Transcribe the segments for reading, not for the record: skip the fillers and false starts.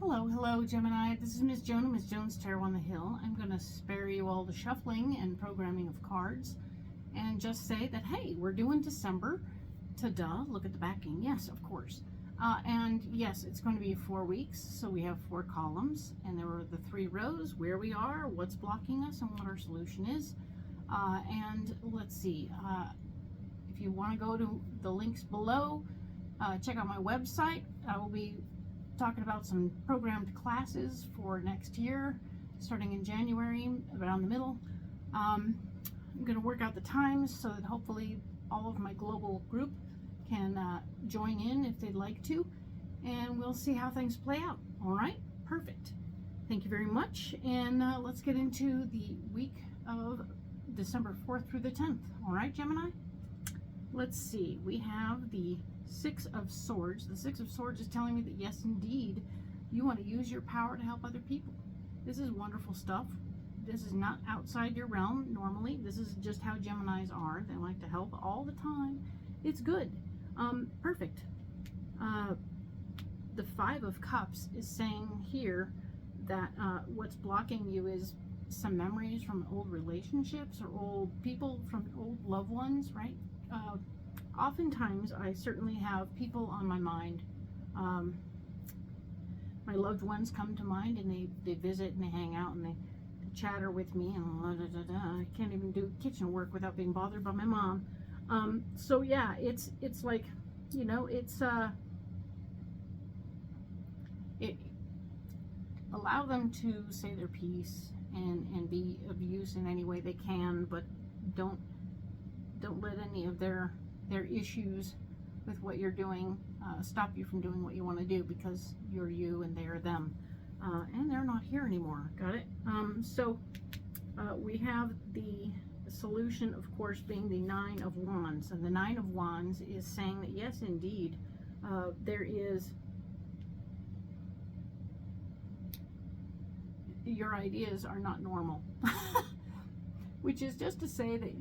Hello, hello, Gemini. This is Miss Joan, Miss Joan's Tarot on the Hill. I'm going to spare you all the shuffling and programming of cards and just say that, hey, we're doing December. Ta-da, look at the backing. Yes, of course. And yes, it's going to be 4 weeks, so we have 4 columns, and there are the 3 rows, where we are, what's blocking us, and what our solution is. And let's see, if you want to go to the links below, check out my website. I will be talking about some programmed classes for next year, starting in January, around the middle. I'm going to work out the times so that hopefully all of my global group can join in if they'd like to, and we'll see how things play out. All right, perfect. Thank you very much, and let's get into the week of December 4th through the 10th. All right, Gemini? Let's see, we have the 6 of Swords. The 6 of Swords is telling me that yes, indeed, you want to use your power to help other people. This is wonderful stuff. This is not outside your realm normally. This is just how Geminis are. They like to help all the time. It's good. Perfect. The 5 of Cups is saying here that what's blocking you is some memories from old relationships or old people, from old loved ones, right? Oftentimes, I certainly have people on my mind. My loved ones come to mind, and they visit and they hang out and they chatter with me, and I can't even do kitchen work without being bothered by my mom. So yeah, it's like, you know, it's allow them to say their piece and be of use in any way they can, but don't let any of their issues with what you're doing stop you from doing what you want to do, because you're you and they're them, and they're not here anymore. Got it? So we have the solution, of course, being the 9 of Wands, and the 9 of Wands is saying that yes, indeed, there is, your ideas are not normal. Which is just to say that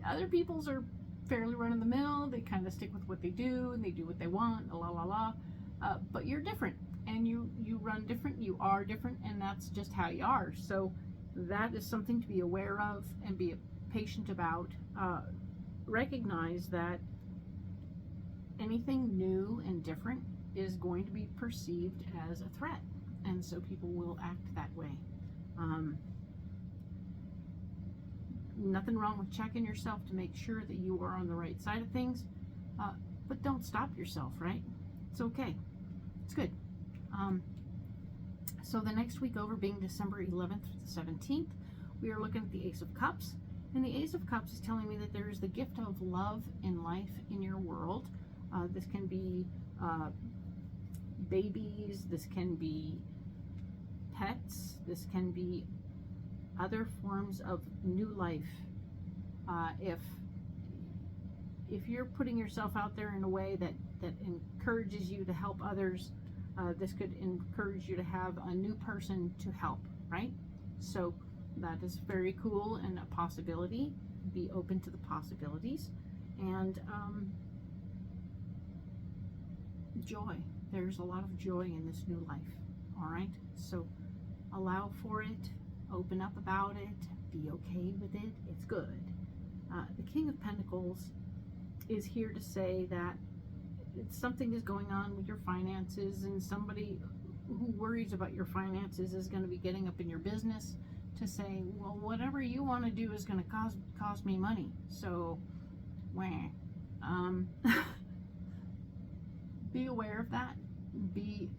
other people's are fairly run-of-the-mill. They kind of stick with what they do, and they do what they want, la la la. But you're different, and you run different, you are different, and that's just how you are. So that is something to be aware of and be patient about. Recognize that anything new and different is going to be perceived as a threat, and so people will act that way. Nothing wrong with checking yourself to make sure that you are on the right side of things, but don't stop yourself, right? It's okay. It's good. So the next week over, being December 11th to the 17th, we are looking at the Ace of Cups, and the Ace of Cups is telling me that there is the gift of love in life in your world. This can be babies, this can be pets, this can be other forms of new life. If you're putting yourself out there in a way that encourages you to help others, this could encourage you to have a new person to help, right? So that is very cool and a possibility. Be open to the possibilities. And joy. There's a lot of joy in this new life, all right? So allow for it. Open up about it, be okay with it, it's good. The King of Pentacles is here to say that something is going on with your finances, and somebody who worries about your finances is going to be getting up in your business to say, well, whatever you want to do is going to cost me money, so be aware of that. Be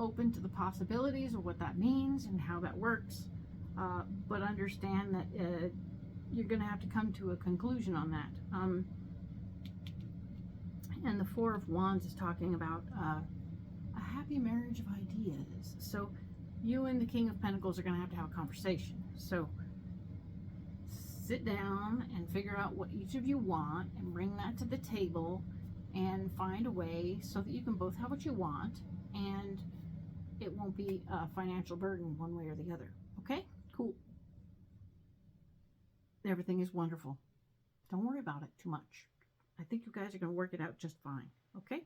open to the possibilities of what that means and how that works, but understand that you're going to have to come to a conclusion on that. And the 4 of Wands is talking about a happy marriage of ideas. So you and the King of Pentacles are going to have a conversation. So sit down and figure out what each of you want and bring that to the table and find a way so that you can both have what you want, and it won't be a financial burden one way or the other. Okay? Cool. Everything is wonderful. Don't worry about it too much. I think you guys are going to work it out just fine. Okay?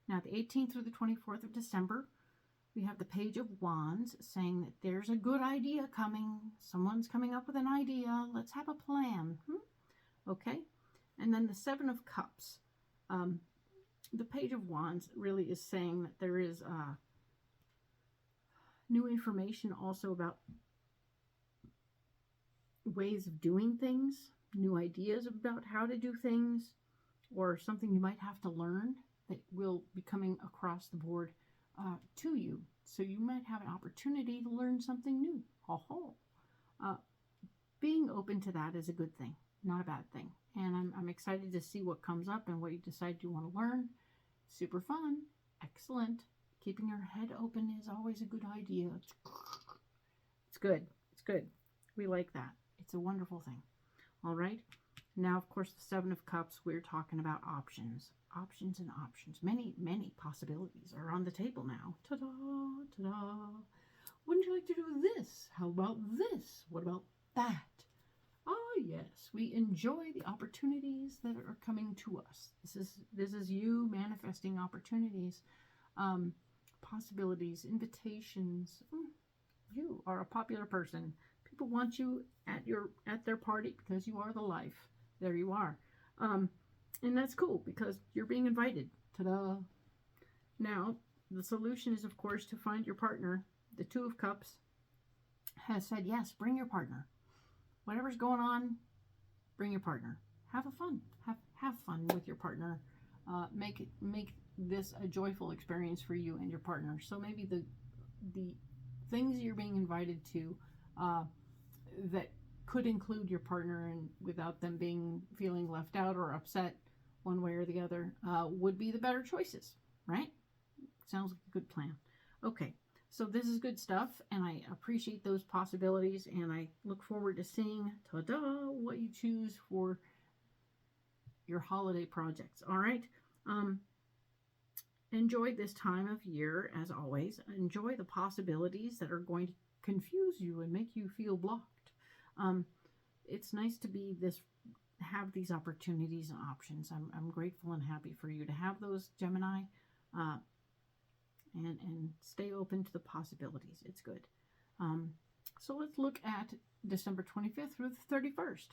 Now, the 18th through the 24th of December, we have the Page of Wands saying that there's a good idea coming. Someone's coming up with an idea. Let's have a plan. Okay. And then the Seven of Cups. The Page of Wands really is saying that there is new information also about ways of doing things, new ideas about how to do things, or something you might have to learn that will be coming across the board to you. So you might have an opportunity to learn something new. Being open to that is a good thing, not a bad thing. And I'm excited to see what comes up and what you decide you want to learn. Super fun. Excellent. Keeping your head open is always a good idea. It's good. It's good. We like that. It's a wonderful thing. All right. Now, of course, the Seven of Cups, we're talking about options. Options and options. Many, many possibilities are on the table now. Ta-da, ta-da. Wouldn't you like to do this? How about this? What about that? Ah, yes, we enjoy the opportunities that are coming to us. This is you manifesting opportunities, possibilities, invitations. You are a popular person. People want you at their party because you are the life. There you are. And that's cool because you're being invited. Ta-da! Now, the solution is, of course, to find your partner. The Two of Cups has said, yes, bring your partner. Whatever's going on, bring your partner. Have a fun. Have fun with your partner. Make this a joyful experience for you and your partner. So maybe the things you're being invited to that could include your partner, and without them feeling left out or upset one way or the other, would be the better choices, right? Sounds like a good plan. Okay, so this is good stuff, and I appreciate those possibilities, and I look forward to seeing, ta-da, what you choose for your holiday projects. All right. Enjoy this time of year, as always. Enjoy the possibilities that are going to confuse you and make you feel blocked. It's nice to have these opportunities and options. I'm grateful and happy for you to have those, Gemini, and stay open to the possibilities. It's good. So let's look at December 25th through the 31st.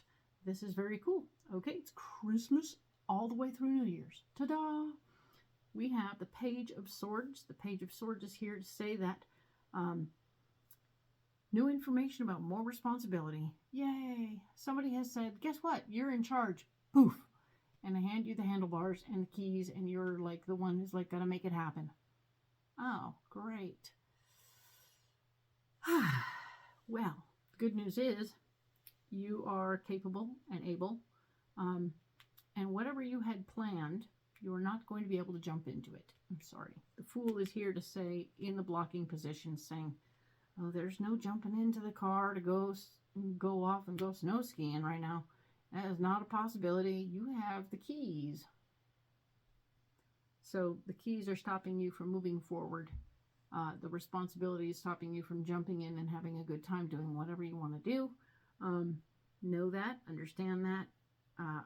This is very cool. Okay, it's Christmas all the way through New Year's. Ta-da! We have the Page of Swords. The Page of Swords is here to say that new information about more responsibility. Yay! Somebody has said, guess what? You're in charge. Poof! And I hand you the handlebars and the keys, and you're like the one who's like gonna make it happen. Oh, great. Well, the good news is you are capable and able, and whatever you had planned, you're not going to be able to jump into it. I'm sorry. The Fool is here to say, in the blocking position, saying, oh, there's no jumping into the car to go off and go snow skiing right now. That is not a possibility. You have the keys. So the keys are stopping you from moving forward. The responsibility is stopping you from jumping in and having a good time doing whatever you want to do. Know that, understand that.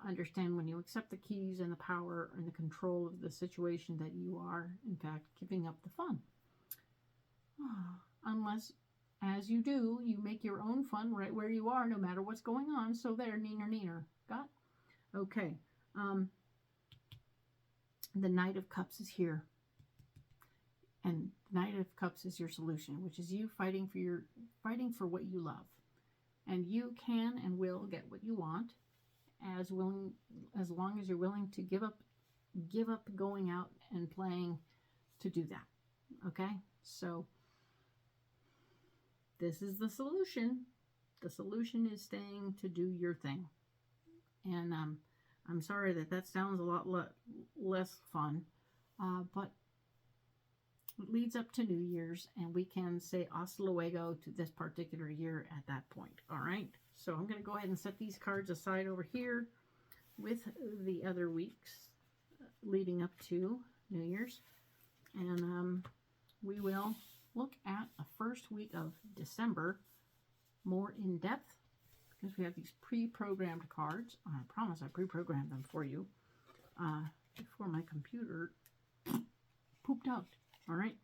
Understand when you accept the keys and the power and the control of the situation that you are, in fact, giving up the fun. Unless, as you do, you make your own fun right where you are, no matter what's going on. So there, neener, neener. Got? Okay. The Knight of Cups is here. And Knight of Cups is your solution, which is you fighting for what you love. And you can and will get what you want, as long as you're willing to give up going out and playing to do that. Okay? So this is the solution. The solution is staying to do your thing. And I'm sorry that sounds a lot less fun, but it leads up to New Year's, and we can say hasta luego to this particular year at that point. All right, so I'm going to go ahead and set these cards aside over here with the other weeks leading up to New Year's, and we will look at the first week of December more in depth, because we have these pre-programmed cards. I promise I pre-programmed them for you before my computer pooped out. All right.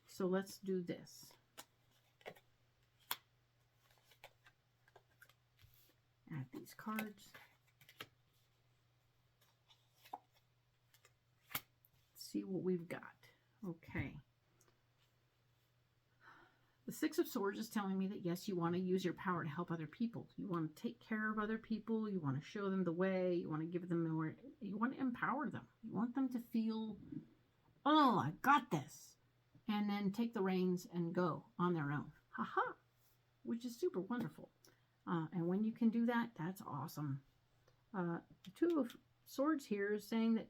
So let's do this. Add these cards. See what we've got. Okay. The Six of Swords is telling me that, yes, you want to use your power to help other people. You want to take care of other people. You want to show them the way. You want to give them more. You want to empower them. You want them to feel, oh, I got this. And then take the reins and go on their own. Haha. Which is super wonderful. And when you can do that, that's awesome. The Two of Swords here is saying that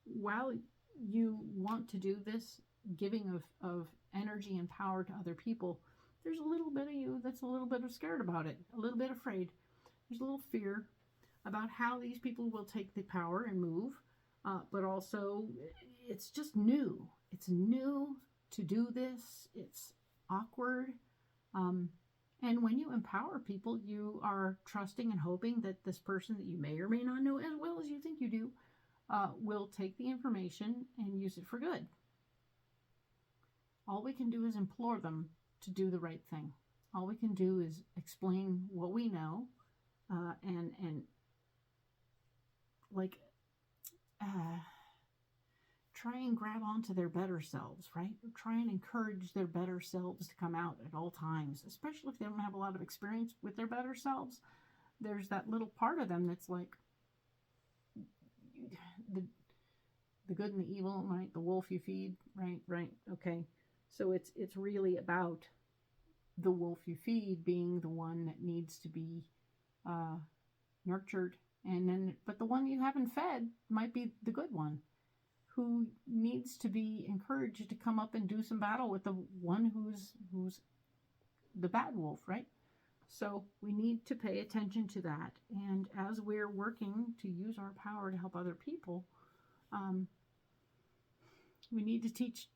while you want to do this giving of energy and power to other people, there's a little bit of you that's a little bit scared about it, a little bit afraid. There's a little fear about how these people will take the power and move, but also it's just new. It's new to do this. It's awkward. And when you empower people, you are trusting and hoping that this person that you may or may not know as well as you think you do will take the information and use it for good. All we can do is implore them to do the right thing. All we can do is explain what we know and like try and grab onto their better selves, right? Try and encourage their better selves to come out at all times, especially if they don't have a lot of experience with their better selves. There's that little part of them that's like the good and the evil, right? The wolf you feed, right, okay. So it's really about the wolf you feed being the one that needs to be nurtured, and then but the one you haven't fed might be the good one, who needs to be encouraged to come up and do some battle with the one who's the bad wolf, right? So we need to pay attention to that. And as we're working to use our power to help other people, we need to teach,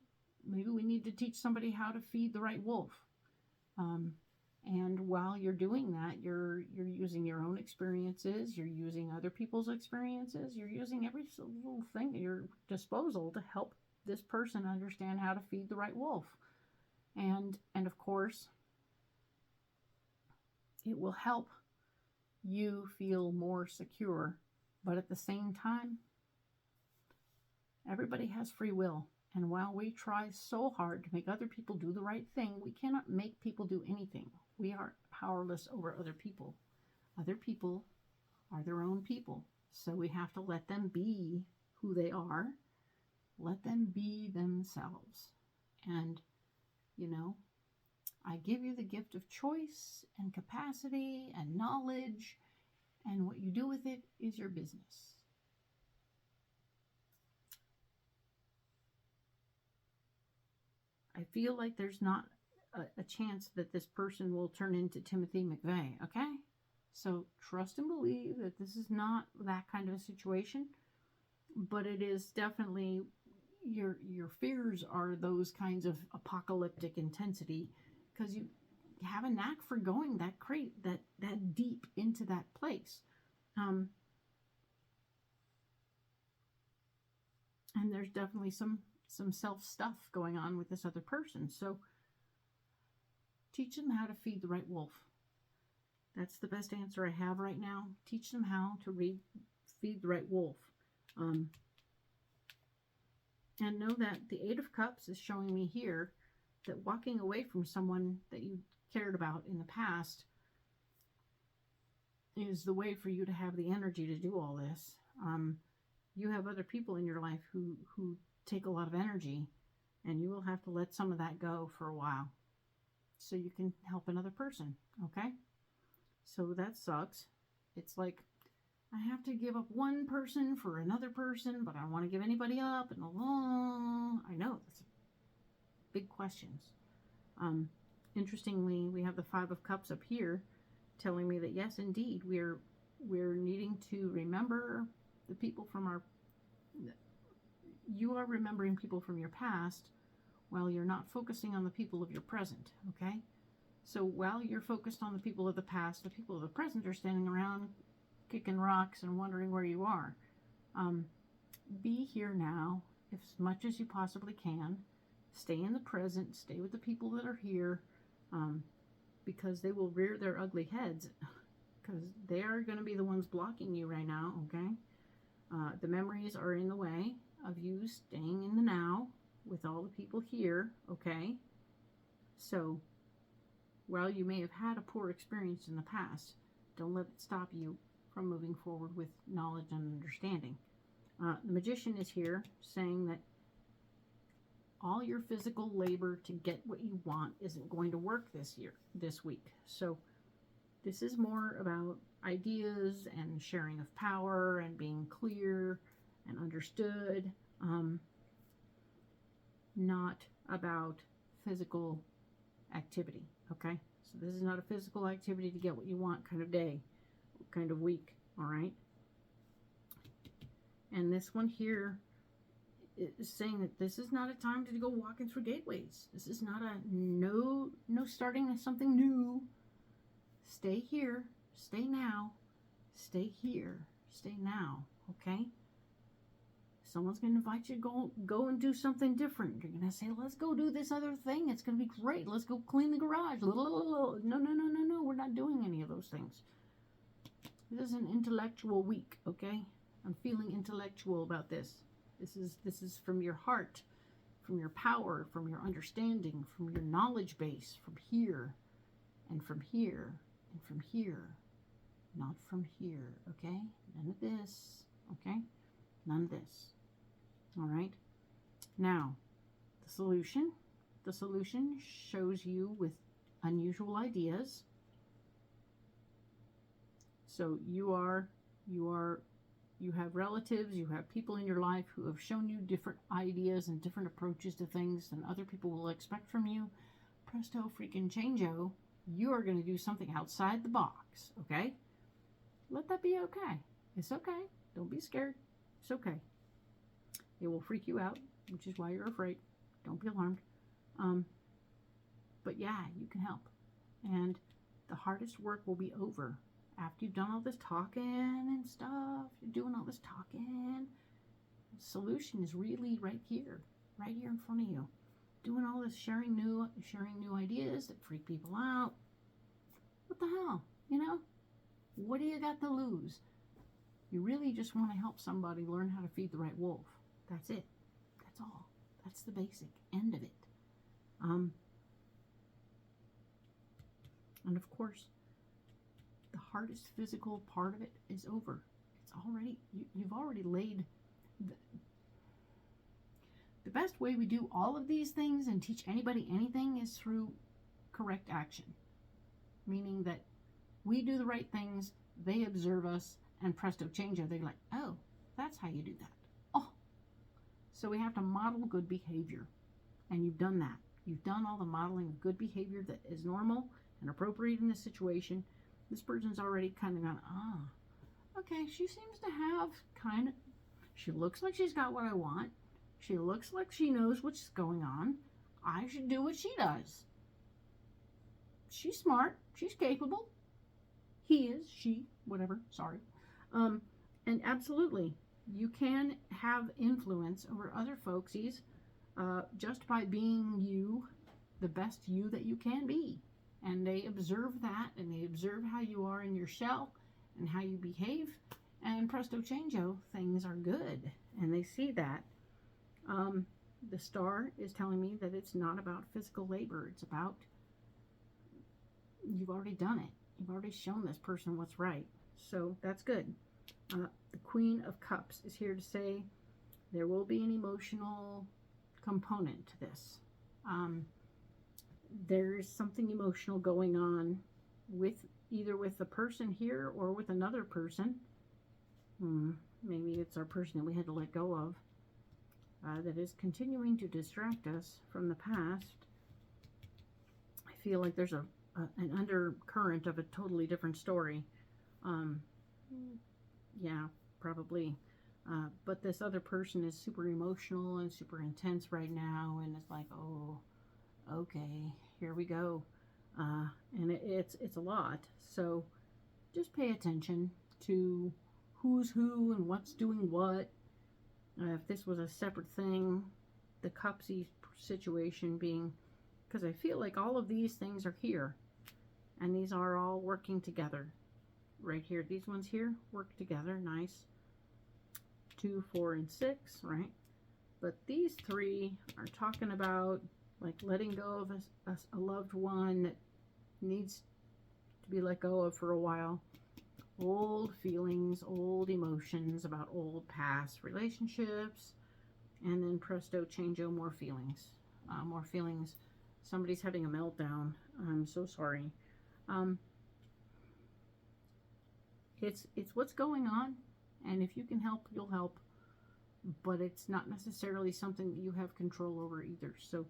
maybe we need to teach somebody how to feed the right wolf. And while you're doing that, you're using your own experiences, you're using other people's experiences, you're using every little thing at your disposal to help this person understand how to feed the right wolf. And of course, it will help you feel more secure. But at the same time, everybody has free will. And while we try so hard to make other people do the right thing, we cannot make people do anything. We are powerless over other people. Other people are their own people. So we have to let them be who they are. Let them be themselves. And, you know, I give you the gift of choice and capacity and knowledge. And what you do with it is your business. I feel like there's not a chance that this person will turn into Timothy McVeigh, okay? So trust and believe that this is not that kind of a situation, but it is definitely, your fears are those kinds of apocalyptic intensity, because you have a knack for going that deep into that place. And there's definitely some self stuff going on with this other person. So teach them how to feed the right wolf. That's the best answer I have right now. Teach them how to feed the right wolf. And know that the Eight of Cups is showing me here that walking away from someone that you cared about in the past is the way for you to have the energy to do all this. You have other people in your life who take a lot of energy, and you will have to let some of that go for a while so you can help another person, okay? So that sucks. It's like, I have to give up one person for another person, but I don't want to give anybody up, and I know, that's big questions. Interestingly, we have the Five of Cups up here telling me that yes, indeed, we're needing to remember the people from you are remembering people from your past while you're not focusing on the people of your present, okay? So while you're focused on the people of the past, the people of the present are standing around kicking rocks and wondering where you are. Be here now as much as you possibly can. Stay in the present. Stay with the people that are here, because they will rear their ugly heads, because they are going to be the ones blocking you right now, okay? The memories are in the way of you staying in the now with all the people here, okay? So, while you may have had a poor experience in the past, don't let it stop you from moving forward with knowledge and understanding. The Magician is here saying that all your physical labor to get what you want isn't going to work this week. So this is more about ideas and sharing of power and being clear and understood, not about physical activity, okay? So this is not a physical activity to get what you want kind of day, kind of week, all right? And this one here is saying that this is not a time to go walking through gateways. This is not a no starting something new. Stay here, stay now, stay here, stay now, okay? Someone's going to invite you to go and do something different. You're going to say, let's go do this other thing. It's going to be great. Let's go clean the garage. No, we're not doing any of those things. This is an intellectual week, okay? I'm feeling intellectual about this. This is from your heart, from your power, from your understanding, from your knowledge base, from here, and from here, and from here, not from here, okay? None of this, okay? None of this. All right. Now, the solution. The solution shows you with unusual ideas. So you have relatives, you have people in your life who have shown you different ideas and different approaches to things than other people will expect from you. Presto freaking changeo, you are going to do something outside the box, okay? Let that be okay. It's okay. Don't be scared. It's okay. It will freak you out, which is why you're afraid. Don't be alarmed. But yeah, you can help. And the hardest work will be over. After you've done all this talking and stuff, you're doing all this talking, the solution is really right here in front of you. Doing all this sharing new ideas that freak people out. What the hell, you know? What do you got to lose? You really just want to help somebody learn how to feed the right wolf. That's it. That's all. That's the basic end of it. And of course, the hardest physical part of it is over. It's already, you've already laid the best way we do all of these things and teach anybody anything is through correct action. Meaning that we do the right things, they observe us, and presto changeo, they're like, oh, that's how you do that. Oh. So we have to model good behavior. And you've done that. You've done all the modeling of good behavior that is normal and appropriate in this situation. This person's already kind of gone, okay, she seems to have she looks like she's got what I want. She looks like she knows what's going on. I should do what she does. She's smart. She's capable. He is, she, whatever, sorry. And absolutely, you can have influence over other folksies just by being you, the best you that you can be. And they observe that, and they observe how you are in your shell and how you behave, and presto changeo, things are good, and they see that. The star is telling me that it's not about physical labor. It's about, you've already done it. You've already shown this person what's right. So that's good. The Queen of Cups is here to say there will be an emotional component to this. There's something emotional going on with either with the person here or with another person. Maybe it's our person that we had to let go of. That is continuing to distract us from the past. I feel like there's an undercurrent of a totally different story. Yeah, probably. But this other person is super emotional and super intense right now, and it's like, oh, okay, here we go. And it's a lot. So just pay attention to who's who and what's doing what. If this was a separate thing, the cupsy situation being, because I feel like all of these things are here, and these are all working together. Right here, these ones here work together, nice. 2, 4, and 6, right? But these three are talking about like letting go of a loved one that needs to be let go of for a while. Old feelings, old emotions about old past relationships, and then presto changeo, more feelings. More feelings. Somebody's having a meltdown. I'm so sorry. It's what's going on, and if you can help, you'll help. But it's not necessarily something that you have control over either. So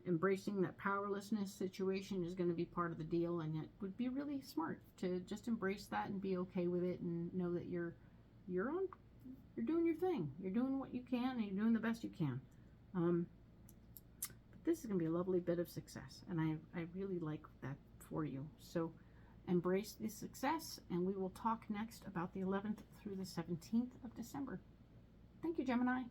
embracing that powerlessness situation is going to be part of the deal, and it would be really smart to just embrace that and be okay with it, and know that you're doing your thing. You're doing what you can, and you're doing the best you can. But this is going to be a lovely bit of success, and I really like that for you. So embrace the success, and we will talk next about the 11th through the 17th of December. Thank you, Gemini.